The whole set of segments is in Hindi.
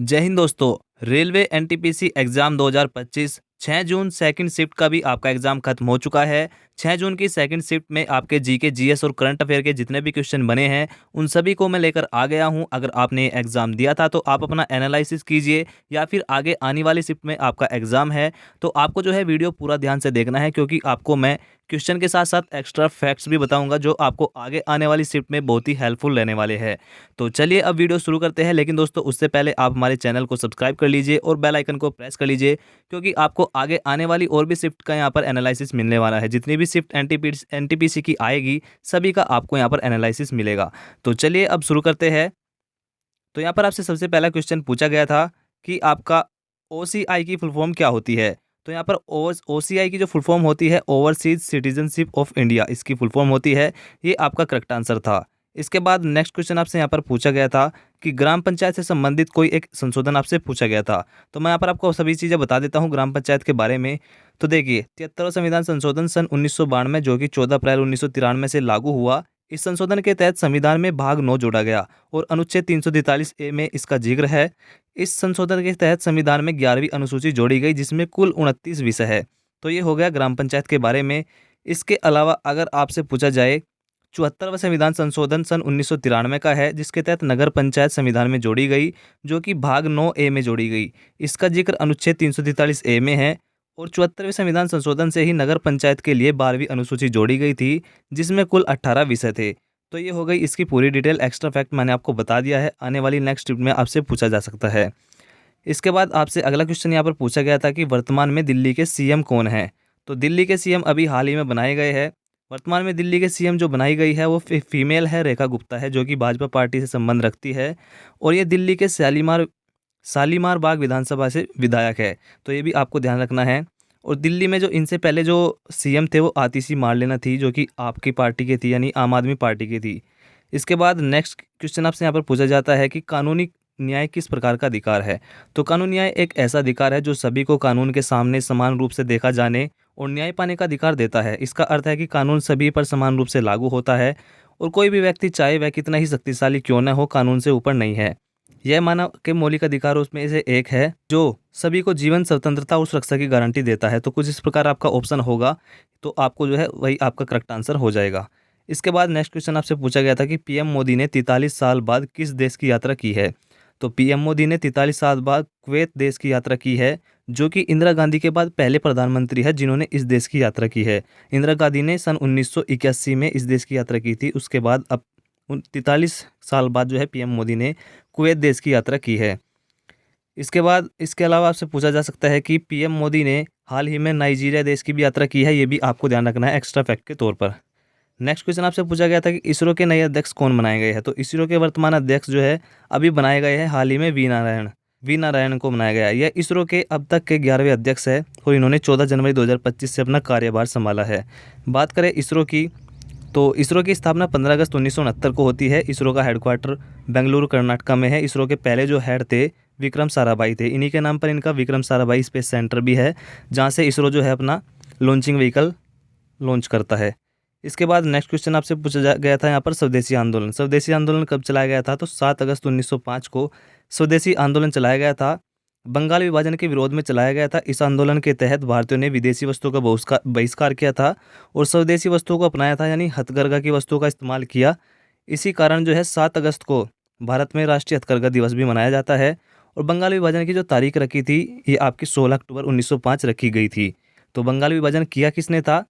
जय हिंद दोस्तों। रेलवे एनटीपीसी एग्जाम 2025 6 जून सेकंड शिफ्ट का भी आपका एग्जाम खत्म हो चुका है। 6 जून की सेकंड शिफ्ट में आपके जीके जीएस और करंट अफेयर के जितने भी क्वेश्चन बने हैं उन सभी को मैं लेकर आ गया हूं। अगर आपने एग्जाम दिया था तो आप अपना एनालिसिस कीजिए, या फिर आगे आने वाली शिफ्ट में आपका एग्जाम है तो आपको जो है वीडियो पूरा ध्यान से देखना है, क्योंकि आपको मैं क्वेश्चन के साथ साथ एक्स्ट्रा फैक्ट्स भी बताऊंगा जो आपको आगे आने वाली शिफ्ट में बहुत ही हेल्पफुल रहने वाले हैं। तो चलिए अब वीडियो शुरू करते हैं, लेकिन दोस्तों उससे पहले आप हमारे चैनल को सब्सक्राइब कर लीजिए और बेल आइकन को प्रेस कर लीजिए, क्योंकि आपको आगे आने वाली और भी शिफ्ट का यहाँ पर एनालिसिस मिलने वाला है। जितनी भी शिफ्ट एनटीपीसी की आएगी सभी का आपको यहाँ पर एनालिसिस मिलेगा। तो चलिए अब शुरू करते हैं। तो यहाँ पर आपसे सबसे पहला क्वेश्चन पूछा गया था कि आपका ओसीआई की फुल फॉर्म क्या होती है। तो यहाँ पर ओसीआई की जो फुल फॉर्म होती है ओवरसीज सिटीजनशिप ऑफ इंडिया, इसकी फुल फॉर्म होती है। ये आपका करेक्ट आंसर था। इसके बाद नेक्स्ट क्वेश्चन आपसे यहाँ पर पूछा गया था कि ग्राम पंचायत से संबंधित कोई एक संशोधन आपसे पूछा गया था। तो मैं यहाँ पर आपको सभी चीज़ें बता देता हूँ ग्राम पंचायत के बारे में। तो देखिए 73वां संविधान संशोधन सन 1992 जो कि 14 अप्रैल 1993 से लागू हुआ। इस संशोधन के तहत संविधान में भाग 9 जोड़ा गया और अनुच्छेद 343 ए में इसका जिक्र है। इस संशोधन के तहत संविधान में 11वीं अनुसूची जोड़ी गई जिसमें कुल 29 विषय है। तो ये हो गया ग्राम पंचायत के बारे में। इसके अलावा अगर आपसे पूछा जाए 74वां संविधान संशोधन सन 1993 का है, जिसके तहत नगर पंचायत संविधान में जोड़ी गई, जो कि भाग 9 ए में जोड़ी गई। इसका जिक्र अनुच्छेद 343 ए में है। और 74वें संविधान संशोधन से ही नगर पंचायत के लिए 12वीं अनुसूची जोड़ी गई थी, जिसमें कुल 18 विषय थे। तो ये हो गई इसकी पूरी डिटेल। एक्स्ट्रा फैक्ट मैंने आपको बता दिया है, आने वाली नेक्स्ट ट्रिप में आपसे पूछा जा सकता है। इसके बाद आपसे अगला क्वेश्चन यहाँ पर पूछा गया था कि वर्तमान में दिल्ली के सीएम कौन हैं। तो दिल्ली के सीएम अभी हाल ही में बनाए गए हैं। वर्तमान में दिल्ली के सीएम जो बनाई गई है वो फीमेल है, रेखा गुप्ता है, जो कि भाजपा पार्टी से संबंध रखती है। और ये दिल्ली के शालीमार बाग विधानसभा से विधायक है। तो ये भी आपको ध्यान रखना है। और दिल्ली में जो इनसे पहले जो सीएम थे वो आतिशी मार्लेना थी, जो कि आपकी पार्टी की थी, यानी आम आदमी पार्टी की थी। इसके बाद नेक्स्ट क्वेश्चन आपसे यहाँ पर पूछा जाता है कि कानूनी न्याय किस प्रकार का अधिकार है। तो कानूनी न्याय एक ऐसा अधिकार है जो सभी को कानून के सामने समान रूप से देखा जाने और न्याय पाने का अधिकार देता है। इसका अर्थ है कि कानून सभी पर समान रूप से लागू होता है और कोई भी व्यक्ति चाहे वह कितना ही शक्तिशाली क्यों न हो कानून से ऊपर नहीं है। यह मानव के मौलिक अधिकारों में से एक है जो सभी को जीवन, स्वतंत्रता और सुरक्षा की गारंटी देता है। तो कुछ इस प्रकार आपका ऑप्शन होगा, तो आपको जो है वही आपका करेक्ट आंसर हो जाएगा। इसके बाद नेक्स्ट क्वेश्चन आपसे पूछा गया था कि पीएम मोदी ने 43 साल बाद किस देश की यात्रा की है। तो पीएम मोदी ने 43 साल बाद कुवैत देश की यात्रा की है, जो कि इंदिरा गांधी के बाद पहले प्रधानमंत्री है जिन्होंने इस देश की यात्रा की है। इंदिरा गांधी ने सन 1981 में इस देश की यात्रा की थी। उसके बाद अब 43 साल बाद जो है पीएम मोदी ने कुवैत देश की यात्रा की है। इसके बाद इसके अलावा आपसे पूछा जा सकता है कि पीएम मोदी ने हाल ही में नाइजीरिया देश की भी यात्रा की है। ये भी आपको ध्यान रखना है एक्स्ट्रा फैक्ट के तौर पर। नेक्स्ट क्वेश्चन आपसे पूछा गया था कि इसरो के नए अध्यक्ष कौन बनाए गए हैं। तो इसरो के वर्तमान अध्यक्ष जो है अभी बनाए गए हैं हाल ही में वी नारायण को बनाया गया है। यह इसरो के अब तक के 11वें अध्यक्ष है और इन्होंने 14 जनवरी 2025 से अपना कार्यभार संभाला है। बात करें इसरो की, तो इसरो की स्थापना 15 अगस्त 1969 को होती है। इसरो का हेडक्वार्टर बेंगलुरु कर्नाटका में है। इसरो के पहले जो हेड थे विक्रम साराभाई थे। इन्हीं के नाम पर इनका विक्रम साराभाई स्पेस सेंटर भी है, जहाँ से इसरो जो है अपना लॉन्चिंग व्हीकल लॉन्च करता है। इसके बाद नेक्स्ट क्वेश्चन आपसे पूछा गया था यहाँ पर स्वदेशी आंदोलन। स्वदेशी आंदोलन कब चलाया गया था। तो 7 अगस्त 1905 को स्वदेशी आंदोलन चलाया गया था। बंगाल विभाजन के विरोध में चलाया गया था। इस आंदोलन के तहत भारतीयों ने विदेशी वस्तुओं का बहिष्कार किया था और स्वदेशी वस्तुओं को अपनाया था, यानी हथकरघा की वस्तुओं का इस्तेमाल किया। इसी कारण जो है 7 अगस्त को भारत में राष्ट्रीय हथकरघा दिवस भी मनाया जाता है। और बंगाल विभाजन की जो तारीख रखी थी ये आपकी 16 अक्टूबर 1905 रखी गई थी। तो बंगाल विभाजन किया किसने था।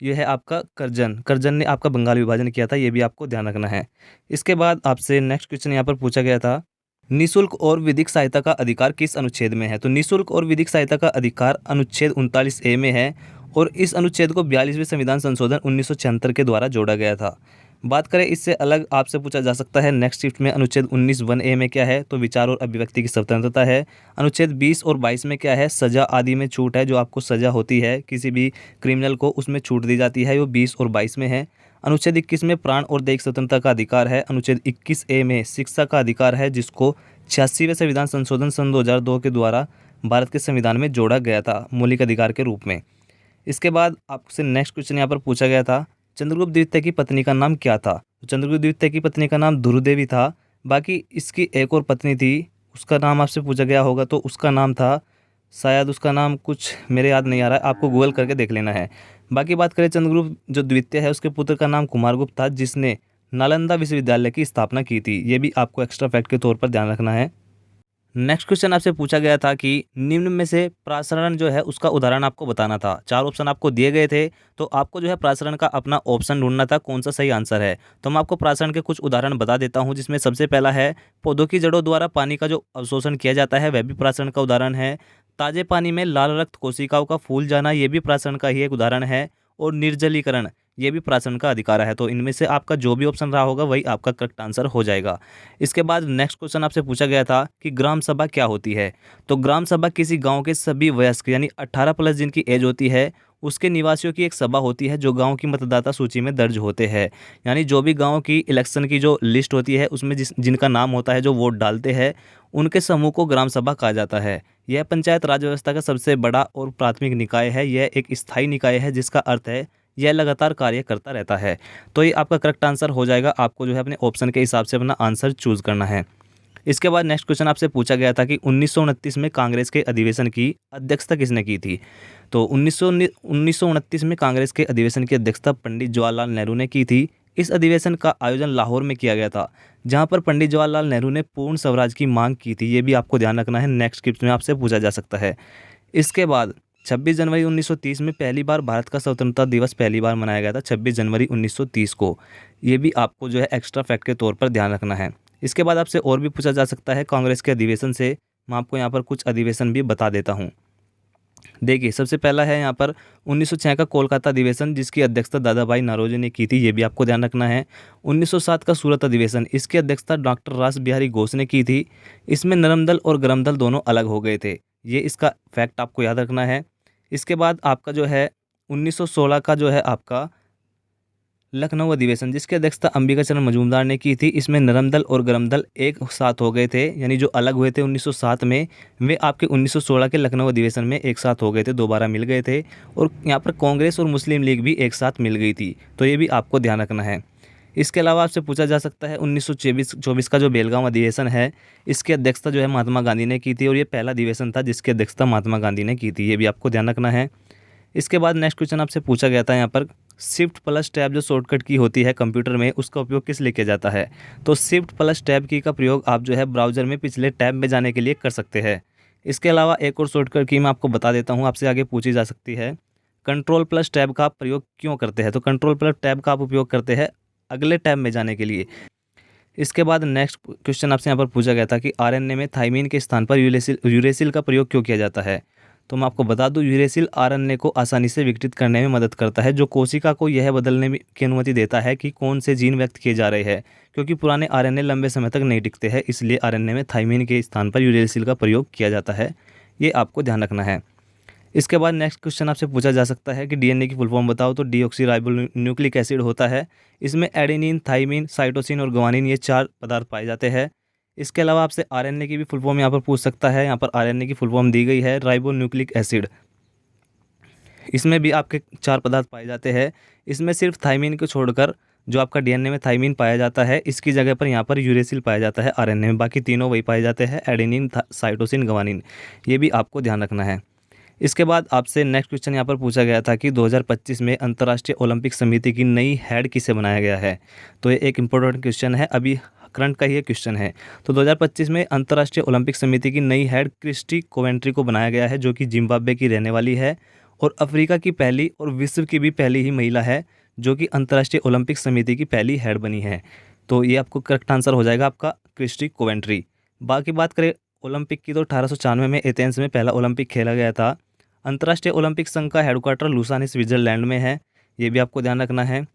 यह है आपका करजन ने आपका बंगाल विभाजन किया था। ये भी आपको ध्यान रखना है। इसके बाद आपसे नेक्स्ट क्वेश्चन यहाँ पर पूछा गया था निःशुल्क और विधिक सहायता का अधिकार किस अनुच्छेद में है। तो निःशुल्क और विधिक सहायता का अधिकार अनुच्छेद 39 ए में है और इस अनुच्छेद को 42वें संविधान संशोधन 1976 के द्वारा जोड़ा गया था। बात करें इससे अलग आपसे पूछा जा सकता है नेक्स्ट शिफ्ट में अनुच्छेद 19(1) ए में क्या है। तो विचार और अभिव्यक्ति की स्वतंत्रता है। अनुच्छेद 20 और 22 में क्या है, सजा आदि में छूट है। जो आपको सजा होती है किसी भी क्रिमिनल को उसमें छूट दी जाती है, वो 20 और 22 में है। अनुच्छेद 21 में प्राण और दैहिक स्वतंत्रता का अधिकार है। अनुच्छेद 21 ए में शिक्षा का अधिकार है, जिसको 86वें संविधान संशोधन सन 2002 के द्वारा भारत के संविधान में जोड़ा गया था मौलिक अधिकार के रूप में। इसके बाद आपसे नेक्स्ट क्वेश्चन यहाँ पर पूछा गया था चंद्रगुप्त द्वितीय की पत्नी का नाम क्या था। तो चंद्रगुप्त द्वितीय की पत्नी का नाम दुर्देवी था। बाकी इसकी एक और पत्नी थी, उसका नाम आपसे पूछा गया होगा तो उसका नाम था, शायद उसका नाम कुछ मेरे याद नहीं आ रहा है, आपको गूगल करके देख लेना है। बाकी बात करें चंद्रगुप्त जो द्वितीय है उसके पुत्र का नाम कुमारगुप्त था, जिसने नालंदा विश्वविद्यालय की स्थापना की थी। ये भी आपको एक्स्ट्रा फैक्ट के तौर पर ध्यान रखना है। नेक्स्ट क्वेश्चन आपसे पूछा गया था कि निम्न में से प्रासरण जो है उसका उदाहरण आपको बताना था। 4 ऑप्शन आपको दिए गए थे, तो आपको जो है प्रासरण का अपना ऑप्शन ढूंढना था कौन सा सही आंसर है। तो मैं आपको प्रासरण के कुछ उदाहरण बता देता हूं, जिसमें सबसे पहला है पौधों की जड़ों द्वारा पानी का जो अवशोषण किया जाता है, वह भी प्रासरण का उदाहरण है। ताजे पानी में लाल रक्त कोशिकाओं का फूल जाना, ये भी प्रासरण का ही एक उदाहरण है। और निर्जलीकरण, ये भी प्रासरण का अधिकार है। तो इनमें से आपका जो भी ऑप्शन रहा होगा वही आपका करेक्ट आंसर हो जाएगा। इसके बाद नेक्स्ट क्वेश्चन आपसे पूछा गया था कि ग्राम सभा क्या होती है। तो ग्राम सभा किसी गांव के सभी वयस्क यानी 18 प्लस जिनकी एज होती है उसके निवासियों की एक सभा होती है, जो गांव की मतदाता सूची में दर्ज होते हैं। यानी जो भी गांव की इलेक्शन की जो लिस्ट होती है उसमें जिनका नाम होता है, जो वोट डालते हैं, उनके समूह को ग्राम सभा कहा जाता है। यह पंचायत राज व्यवस्था का सबसे बड़ा और प्राथमिक निकाय है। यह एक स्थायी निकाय है, जिसका अर्थ है यह लगातार कार्य करता रहता है। तो ये आपका करेक्ट आंसर हो जाएगा। आपको जो है अपने ऑप्शन के हिसाब से अपना आंसर चूज करना है। इसके बाद नेक्स्ट क्वेश्चन आपसे पूछा गया था कि 1929 में कांग्रेस के अधिवेशन की अध्यक्षता किसने की थी। तो 1929 में कांग्रेस के अधिवेशन की अध्यक्षता पंडित जवाहरलाल नेहरू ने की थी। इस अधिवेशन का आयोजन लाहौर में किया गया था, जहां पर पंडित जवाहरलाल नेहरू ने पूर्ण स्वराज की मांग की थी। ये भी आपको ध्यान रखना है, नेक्स्ट स्क्रिप्ट में आपसे पूछा जा सकता है। इसके बाद 26 जनवरी 1930 में पहली बार भारत का स्वतंत्रता दिवस पहली बार मनाया गया था, 26 जनवरी 1930 को। ये भी आपको जो है एक्स्ट्रा फैक्ट के तौर पर ध्यान रखना है। इसके बाद आपसे और भी पूछा जा सकता है कांग्रेस के अधिवेशन से। मैं आपको यहाँ पर कुछ अधिवेशन भी बता देता हूँ। देखिए, सबसे पहला है यहाँ पर 1906 का कोलकाता अधिवेशन, जिसकी अध्यक्षता दादा भाई नौरोजी ने की थी। ये भी आपको ध्यान रखना है। 1907 का सूरत अधिवेशन, इसकी अध्यक्षता डॉक्टर रास बिहारी घोष ने की थी। इसमें नरम दल और गरम दल दोनों अलग हो गए थे। ये इसका फैक्ट आपको याद रखना है। इसके बाद आपका जो है 1916 का जो है आपका लखनऊ अधिवेशन, जिसकी अध्यक्षता अंबिका चरण मजूमदार ने की थी। इसमें नरम दल और गरम दल एक साथ हो गए थे, यानी जो अलग हुए थे 1907 में, वे आपके 1916 के लखनऊ अधिवेशन में एक साथ हो गए थे, दोबारा मिल गए थे। और यहाँ पर कांग्रेस और मुस्लिम लीग भी एक साथ मिल गई थी। तो ये भी आपको ध्यान रखना है। इसके अलावा आपसे पूछा जा सकता है 1924 का जो बेलगांव अधिवेशन है, इसकी अध्यक्षता जो है महात्मा गांधी ने की थी। और ये पहला अधिवेशन था जिसकी अध्यक्षता महात्मा गांधी ने की थी। ये भी आपको ध्यान रखना है। इसके बाद नेक्स्ट क्वेश्चन आपसे पूछा गया था यहाँ पर शिफ्ट प्लस टैब जो शॉर्टकट की होती है कंप्यूटर में, उसका उपयोग किस लिए किया जाता है। तो शिफ्ट प्लस टैब की का प्रयोग आप जो है ब्राउजर में पिछले टैब में जाने के लिए कर सकते हैं। इसके अलावा एक और शॉर्टकट की मैं आपको बता देता हूँ, आपसे आगे पूछी जा सकती है। कंट्रोल प्लस टैब का आप प्रयोग क्यों करते हैं। तो कंट्रोल प्लस टैब का आप उपयोग करते हैं अगले टैब में जाने के लिए। इसके बाद नेक्स्ट क्वेश्चन आपसे यहाँ पर पूछा गया था कि आरएनए में थाइमीन के स्थान पर यूरेसिल का प्रयोग क्यों किया जाता है। तो मैं आपको बता दूं, यूरेसिल आरएनए को आसानी से विघटित करने में मदद करता है, जो कोशिका को यह बदलने की अनुमति देता है कि कौन से जीन व्यक्त किए जा रहे हैं। क्योंकि पुराने आरएनए लंबे समय तक नहीं टिकते हैं, इसलिए आरएनए में थाइमीन के स्थान पर यूरेसिल का प्रयोग किया जाता है। ये आपको ध्यान रखना है। इसके बाद नेक्स्ट क्वेश्चन आपसे पूछा जा सकता है कि डीएनए की फुल फॉर्म बताओ। तो डीऑक्सीराइबोन्यूक्लिक एसिड होता है। इसमें एडेनिन, थाइमिन, साइटोसिन और ग्वानिन, ये 4 पदार्थ पाए जाते हैं। इसके अलावा आपसे आरएनए की भी फुल फॉर्म यहाँ पर पूछ सकता है। यहाँ पर आरएनए की फुल फॉर्म दी गई है राइबोन्यूक्लिक एसिड। इसमें भी आपके 4 पदार्थ पाए जाते हैं। इसमें सिर्फ थाइमिन को छोड़कर जो आपका डीएनए में थाइमिन पाया जाता है, इसकी जगह पर यहाँ पर यूरेसिल पाया जाता है आरएनए में। बाकी तीनों वही पाए जाते हैं, एडेनिन, साइटोसिन, ग्वानिन। ये भी आपको ध्यान रखना है। इसके बाद आपसे नेक्स्ट क्वेश्चन यहाँ पर पूछा गया था कि 2025 में अंतर्राष्ट्रीय ओलंपिक समिति की नई हेड किसे बनाया गया है। तो ये एक इम्पोर्टेंट क्वेश्चन है, अभी करंट का ही क्वेश्चन है। तो 2025 में अंतर्राष्ट्रीय ओलंपिक समिति की नई हेड क्रिस्टी कोवेंट्री को बनाया गया है, जो कि जिम्बाब्वे की रहने वाली है और अफ्रीका की पहली और विश्व की भी पहली ही महिला है जो कि अंतर्राष्ट्रीय ओलंपिक समिति की पहली हेड बनी है। तो ये आपको करेक्ट आंसर हो जाएगा आपका क्रिस्टी कोवेंट्री। बाकी बात करें ओलंपिक की, तो 1896 में एथेंस में पहला ओलंपिक खेला गया था। अंतर्राष्ट्रीय ओलंपिक संघ का हेडक्वार्टर लुसाने स्विट्जरलैंड में है। ये भी आपको ध्यान रखना है।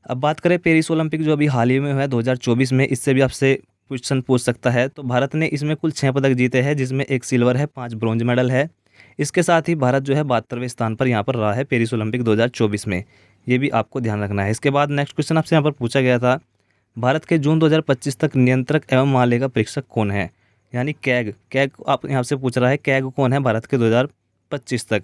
अब बात करें पेरिस ओलंपिक जो अभी हाल ही में हुआ है 2024 में, इससे भी आपसे क्वेश्चन पूछ सकता है। तो भारत ने इसमें कुल 6 पदक जीते हैं, जिसमें 1 सिल्वर है, 5 ब्रॉन्ज मेडल है। इसके साथ ही भारत जो है 72वें स्थान पर यहाँ पर रहा है पेरिस ओलंपिक 2024 में। ये भी आपको ध्यान रखना है। इसके बाद नेक्स्ट क्वेश्चन आपसे यहाँ पर पूछा गया था, भारत के जून 2025 तक नियंत्रक एवं महालेखा परीक्षक कौन है। यानी कैग आप यहाँ से पूछ रहा है, कैग कौन है भारत के 2025 तक।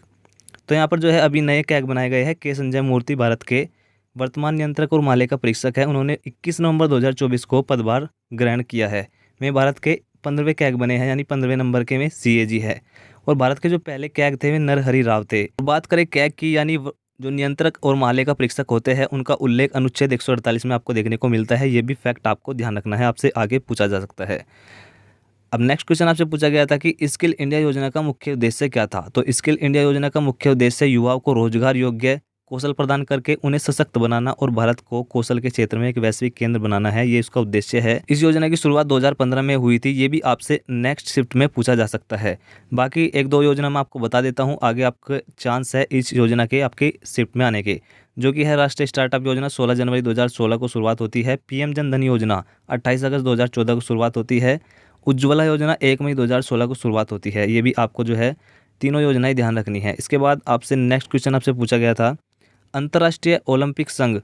तो यहाँ पर जो है अभी नए कैग बनाए गए हैं। के संजय मूर्ति भारत के वर्तमान नियंत्रक और महालेखा परीक्षक है। उन्होंने 21 नवंबर 2024 को पदभार ग्रहण किया है। वे भारत के 15वें कैग बने हैं, यानी 15वें नंबर के में CAG है। और भारत के जो पहले कैग थे वे नरहरि राव थे। बात करें कैग की, यानी जो नियंत्रक और माले का परीक्षक होते हैं, उनका उल्लेख अनुच्छेद 148 में आपको देखने को मिलता है। ये भी फैक्ट आपको ध्यान रखना है, आपसे आगे पूछा जा सकता है। अब नेक्स्ट क्वेश्चन आपसे पूछा गया था कि स्किल इंडिया योजना का मुख्य उद्देश्य क्या था। तो स्किल इंडिया योजना का मुख्य उद्देश्य युवाओं को रोजगार योग्य कौशल प्रदान करके उन्हें सशक्त बनाना और भारत को कौशल के क्षेत्र में एक वैश्विक केंद्र बनाना है, ये इसका उद्देश्य है। इस योजना की शुरुआत 2015 में हुई थी। ये भी आपसे नेक्स्ट शिफ्ट में पूछा जा सकता है। बाकी एक दो योजना मैं आपको बता देता हूँ, आगे आपके चांस है इस योजना के आपके शिफ्ट में आने के, जो कि है राष्ट्रीय स्टार्टअप योजना 16 जनवरी 2016 को शुरुआत होती है। PM जन धन योजना 28 अगस्त 2014 को शुरुआत होती है। उज्ज्वला योजना 1 मई 2016 को शुरुआत होती है। ये भी आपको जो है तीनों योजनाएं ध्यान रखनी है। इसके बाद आपसे नेक्स्ट क्वेश्चन आपसे पूछा गया था, अंतर्राष्ट्रीय ओलंपिक संघ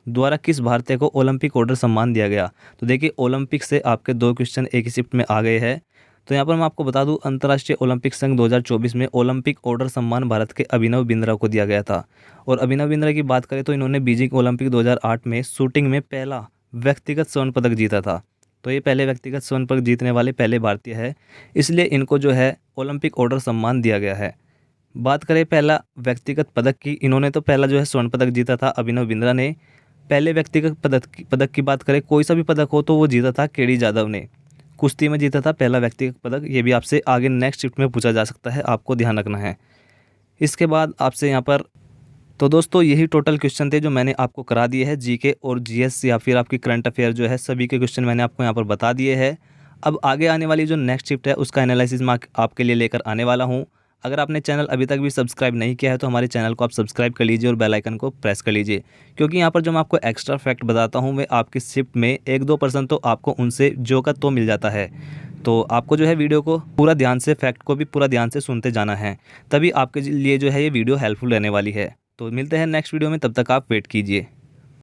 द्वारा किस भारतीय को ओलंपिक ऑर्डर सम्मान दिया गया। तो देखिए ओलंपिक से आपके दो क्वेश्चन एक ही शिफ्ट में आ गए हैं। तो यहाँ पर मैं आपको बता दूं, अंतर्राष्ट्रीय ओलंपिक संघ 2024 में ओलंपिक ऑर्डर सम्मान भारत के अभिनव बिंद्रा को दिया गया था। और अभिनव बिंद्रा की बात करें तो इन्होंने बीजिंग ओलंपिक 2008 में शूटिंग में पहला व्यक्तिगत स्वर्ण पदक जीता था। तो ये पहले व्यक्तिगत स्वर्ण पदक जीतने वाले पहले भारतीय है, इसलिए इनको जो है ओलंपिक ऑर्डर सम्मान दिया गया है। बात करें पहला व्यक्तिगत पदक की, इन्होंने तो पहला जो है स्वर्ण पदक जीता था अभिनव बिंद्रा ने। पहले व्यक्तिगत पदक की बात करें, कोई सा भी पदक हो तो वो जीता था केडी जाधव ने, कुश्ती में जीता था पहला व्यक्तिगत पदक। ये भी आपसे आगे नेक्स्ट शिफ्ट में पूछा जा सकता है, आपको ध्यान रखना है। इसके बाद आपसे यहाँ पर, तो दोस्तों यही टोटल क्वेश्चन थे जो मैंने आपको करा दिए हैं। GK और GS या फिर आपकी करंट अफेयर जो है, सभी के क्वेश्चन मैंने आपको यहाँ पर बता दिए हैं। अब आगे आने वाली जो नेक्स्ट शिफ्ट है उसका एनालिसिस मैं आपके लिए लेकर आने वाला हूँ। अगर आपने चैनल अभी तक भी सब्सक्राइब नहीं किया है तो हमारे चैनल को आप सब्सक्राइब कर लीजिए और बेल आइकन को प्रेस कर लीजिए, क्योंकि यहाँ पर जो मैं आपको एक्स्ट्रा फैक्ट बताता हूँ वे आपकी शिफ्ट में 1-2% तो आपको उनसे जो का तो मिल जाता है। तो आपको जो है वीडियो को पूरा ध्यान से, फैक्ट को भी पूरा ध्यान से सुनते जाना है, तभी आपके लिए जो है ये वीडियो हेल्पफुल रहने वाली है। तो मिलते हैं नेक्स्ट वीडियो में, तब तक आप वेट कीजिए।